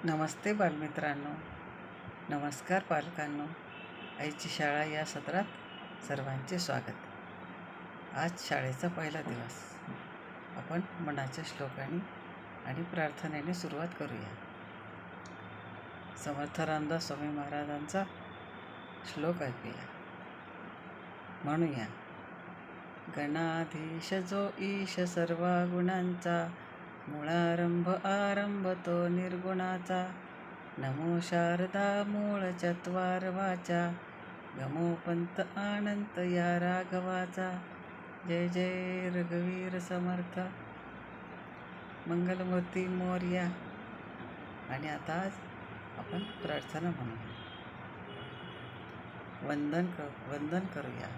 नमस्ते बालमित्रांनो, नमस्कार पालकांनो. आईची शाळा या सत्रात सर्वांचे स्वागत. आज शाळेचा पहिला दिवस. आपण मनाच्या श्लोकाने आणि प्रार्थनेने सुरुवात करूया. समर्थ रामदास स्वामी महाराजांचा श्लोक ऐकूया. म्हणूया. गणाधीश जो ईश सर्व गुणांचा, मूळारंभ आरंभ तो निर्गुणाचा. नमो शारदा मूळ चत्वार वाचा, गमोपंत आनंत या राघवाचा. जय जय रघुवीर समर्थ मंगलमूर्ती मोरया. आणि आता आज आपण प्रार्थना म्हणू. वंदन करूया.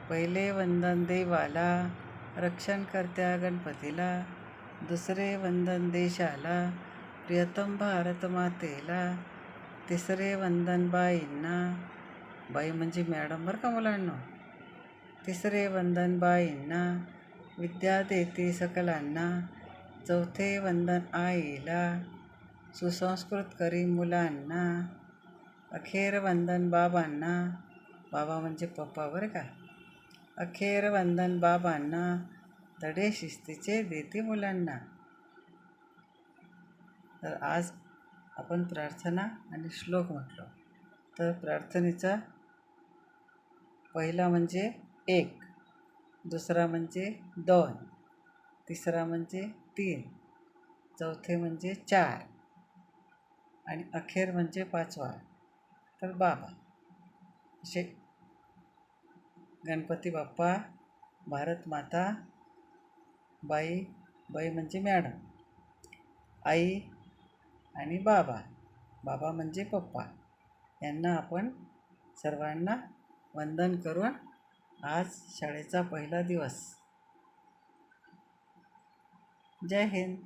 पहिले वंदन देवाला, रक्षणकर्त्या गणपतीला. दुसरे वंदन देशाला, प्रियतम भारत मातेला. तिसरे वंदन बाईंना, बाई म्हणजे मॅडम बरं का मुलांना. तिसरे वंदन बाईंना, विद्या देते सकलांना. चौथे वंदन आईला, सुसंस्कृत करी मुलांना. अखेर वंदन बाबांना, बाबा म्हणजे पप्पा बरं का. अखेर वंदन बाबांना, धडे शिस्तीचे देते मुलांना. तर आज आपण प्रार्थना आणि श्लोक म्हटलो. तर प्रार्थनेचा पहिला म्हणजे 1, दुसरा म्हणजे 2, तिसरा म्हणजे 3, चौथे म्हणजे 4 आणि अखेर म्हणजे 5वा तर बाबा. असे गणपती बाप्पा, भारत माता, बाई म्हणजे मॅडम, आई आणि बाबा म्हणजे पप्पा यांना आपण सर्वांना वंदन करून आज शाळेचा पहिला दिवस. जय हिंद.